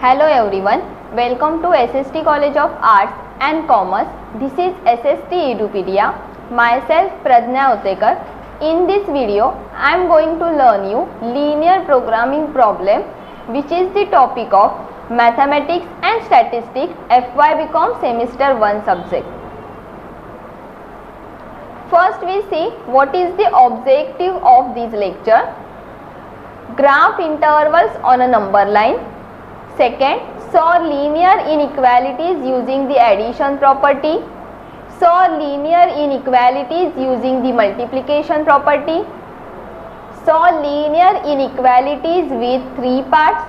Hello everyone, welcome to SST College of Arts and Commerce. This is SST Edupedia. Myself Pradnya Utekar. In this video, I am going to learn you linear programming problem, which is the topic of Mathematics and Statistics FY BCom Semester 1 subject. First we see what is the objective of this lecture. Graph intervals on a number line. Second, solve linear inequalities using the addition property. Solve linear inequalities using the multiplication property. Solve linear inequalities with 3 parts.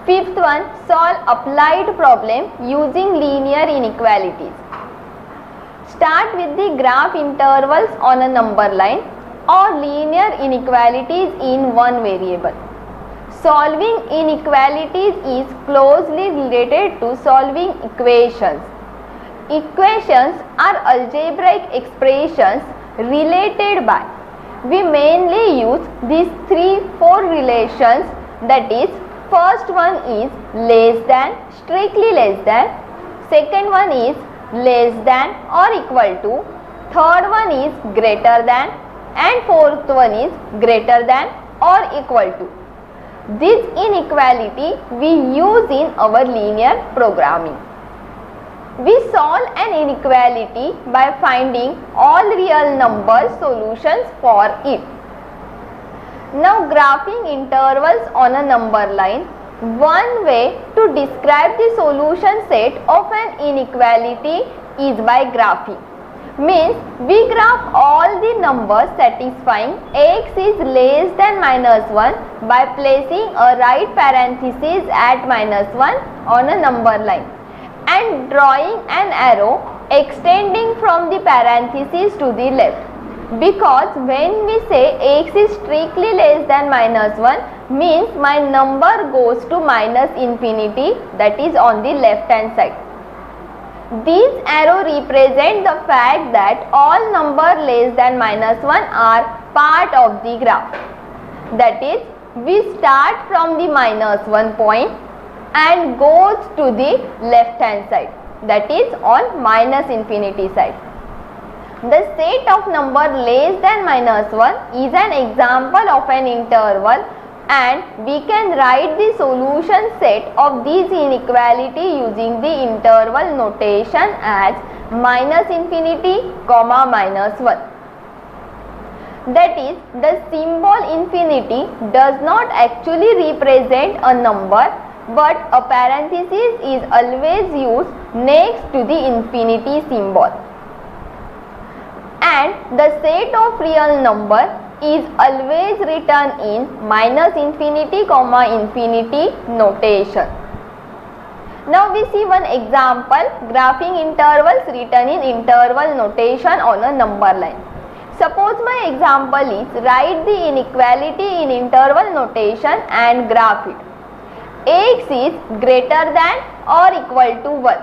Fifth one, solve applied problem using linear inequalities. Start with the graph intervals on a number line or linear inequalities in one variable. Solving inequalities is closely related to solving equations. Equations are algebraic expressions related by. We mainly use these 3-4 relations, that is, first one is less than, strictly less than, second one is less than or equal to, third one is greater than, and fourth one is greater than or equal to. This inequality we use in our linear programming. We solve an inequality by finding all real number solutions for it. Now graphing intervals on a number line. One way to describe the solution set of an inequality is by graphing. Means we graph all the numbers satisfying x is less than -1 by placing a right parenthesis at -1 on a number line and drawing an arrow extending from the parenthesis to the left. Because when we say x is strictly less than -1 means my number goes to -infinity, that is on the left hand side. These arrows represent the fact that all numbers less than -1 are part of the graph. That is, we start from the -1 point and goes to the left hand side, that is on -infinity side. The set of number less than -1 is an example of an interval, and we can write the solution set of this inequality using the interval notation as -infinity, -1. That is, the symbol infinity does not actually represent a number, but a parenthesis is always used next to the infinity symbol. And the set of real number is always written in -infinity, infinity notation. Now we see one example, graphing intervals written in interval notation on a number line. Suppose my example is write the inequality in interval notation and graph it. X is greater than or equal to 1.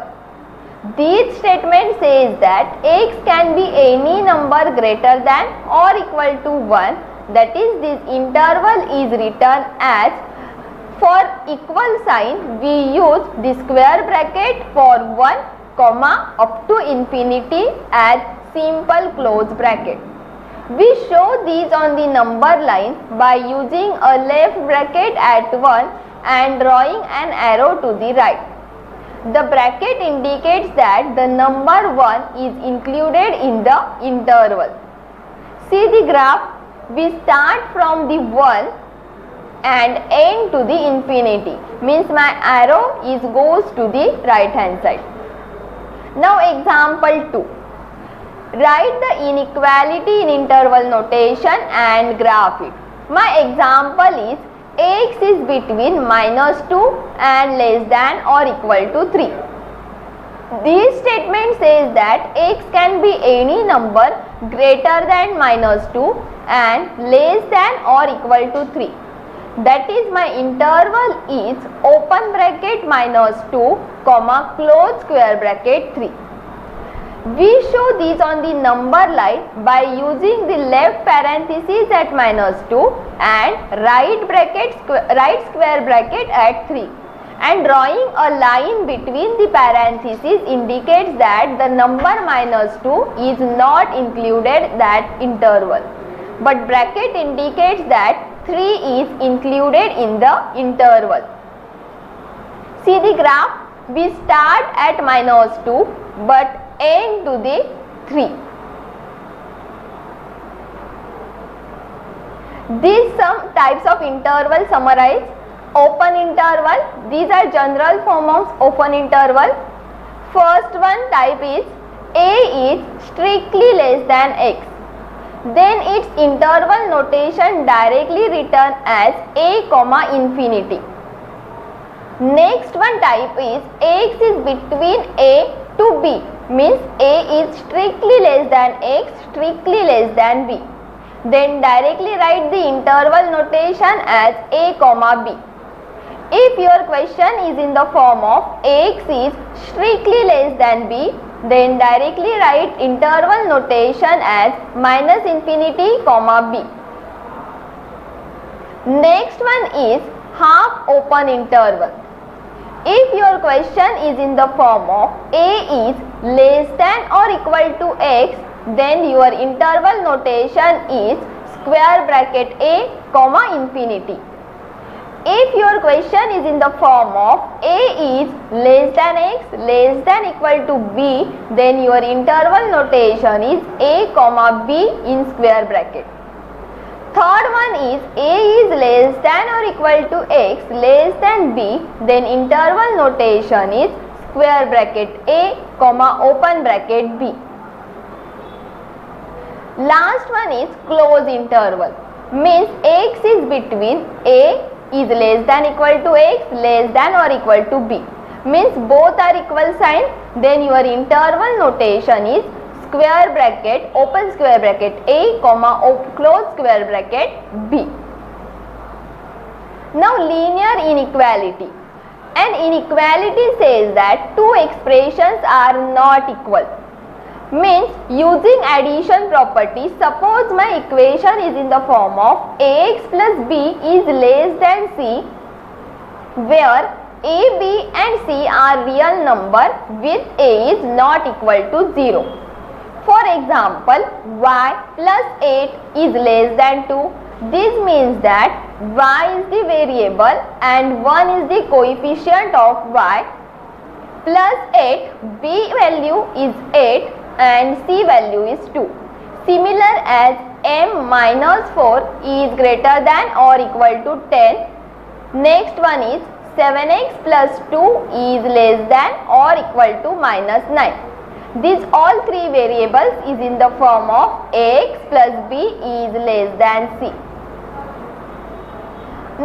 This statement says that x can be any number greater than or equal to 1. That is, this interval is written as, for equal sign we use the square bracket for 1 comma up to infinity as simple close bracket. We show these on the number line by using a left bracket at 1 and drawing an arrow to the right. The bracket indicates that the number 1 is included in the interval. See the graph, we start from the 1 and end to the infinity, means my arrow goes to the right hand side. Now example 2. Write the inequality in interval notation and graph it. My example is x is between -2 and less than or equal to 3. This statement says that x can be any number greater than -2 and less than or equal to 3. That is, my interval is open bracket -2 comma close square bracket 3. We show these on the number line by using the left parenthesis at -2 and right square bracket at 3, and drawing a line between the parentheses indicates that the number -2 is not included that interval, but bracket indicates that 3 is included in the interval. See the graph, we start at -2 but end to the 3. These some types of interval summarize. Open interval, these are general form of open interval. First one type is a is strictly less than x. Then its interval notation directly written as a comma infinity. Next one type is x is between a to b, means a is strictly less than x, strictly less than b. Then directly write the interval notation as a comma b. If your question is in the form of x is strictly less than b, then directly write interval notation as -infinity comma b. Next one is half open interval. If your question is in the form of a is less than or equal to x, then your interval notation is square bracket a comma infinity. If your question is in the form of a is less than x, less than equal to b, then your interval notation is a comma b in square bracket. Third one is a is less than or equal to x, less than b, then interval notation is square bracket a comma open bracket b. Last one is close interval, means x is between a is less than equal to x, less than or equal to b, means both are equal sign, then your interval notation is square bracket open square bracket a comma close square bracket b. Now linear inequality. An inequality says that two expressions are not equal, means using addition property, suppose my equation is in the form of ax plus b is less than c, where a, b and c are real number with a is not equal to 0. For example, y plus 8 is less than 2. This means that y is the variable and 1 is the coefficient of y, plus 8, b value is 8 and c value is 2. Similar as m minus 4 is greater than or equal to 10. Next one is 7x plus 2 is less than or equal to minus 9. These all three variables is in the form of ax plus b is less than c.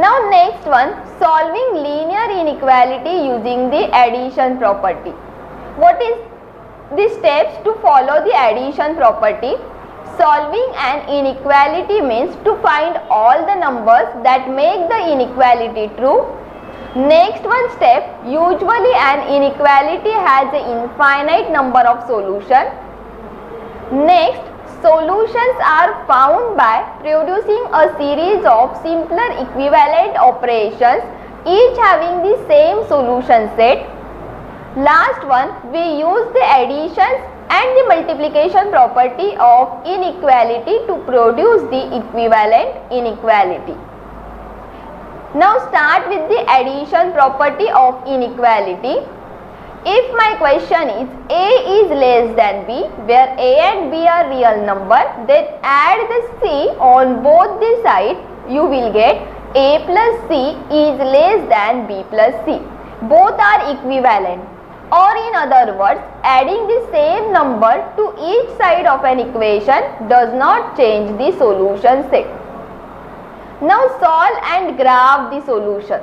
Now next one, solving linear inequality using the addition property. What is the steps to follow the addition property? Solving an inequality means to find all the numbers that make the inequality true. Next one step, usually an inequality has an infinite number of solutions. Next, solutions are found by producing a series of simpler equivalent operations, each having the same solution set. Last one, we use the additions and the multiplication property of inequality to produce the equivalent inequality. Now start with the addition property of inequality. If my question is a is less than b, where a and b are real number, then add the c on both the sides, you will get a plus c is less than b plus c. Both are equivalent. Or in other words, adding the same number to each side of an equation does not change the solution set. Now solve and graph the solution.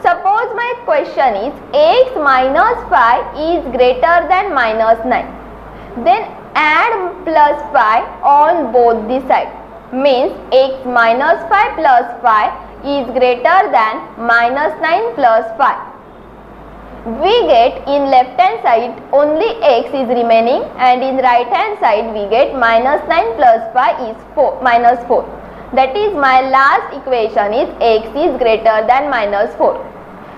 Suppose my question is x minus 5 is greater than minus 9. Then add plus 5 on both the sides. Means x minus 5 plus 5 is greater than minus 9 plus 5. We get in left hand side only x is remaining and in right hand side we get minus 9 plus 5 is minus 4. That is my last equation is x is greater than minus 4.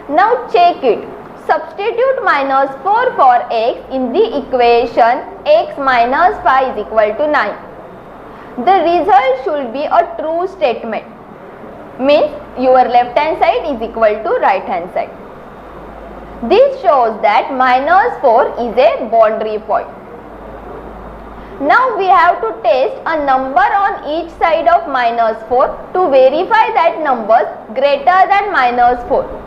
Now check it. Substitute minus 4 for x in the equation x minus 5 is equal to 9. The result should be a true statement. Means your left hand side is equal to right hand side. This shows that minus 4 is a boundary point. Now we have to test a number on each side of minus 4 to verify that numbers greater than minus 4.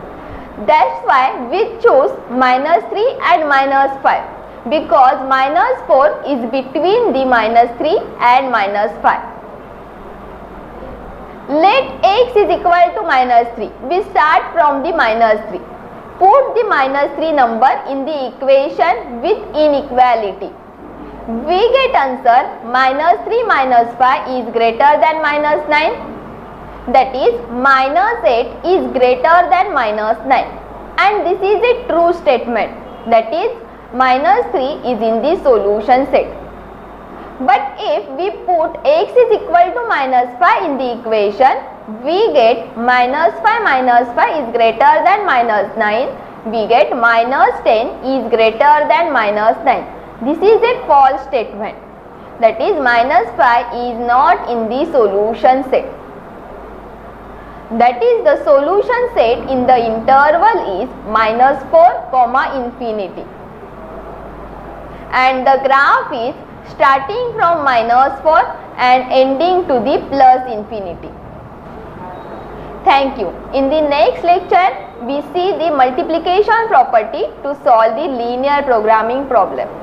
That's why we choose minus 3 and minus 5, because minus 4 is between the minus 3 and minus 5. Let x is equal to minus 3. We start from the minus 3. Put the minus 3 number in the equation with inequality. We get answer minus 3 minus 5 is greater than minus 9. That is minus 8 is greater than minus 9. And this is a true statement. That is minus 3 is in the solution set. But if we put x is equal to minus 5 in the equation, we get minus 5 is greater than minus 9. We get minus 10 is greater than minus 9. This is a false statement. That is minus 5 is not in the solution set. That is the solution set in the interval is minus 4 comma infinity. And the graph is starting from minus 4 and ending to the plus infinity. Thank you. In the next lecture, we see the multiplication property to solve the linear programming problem.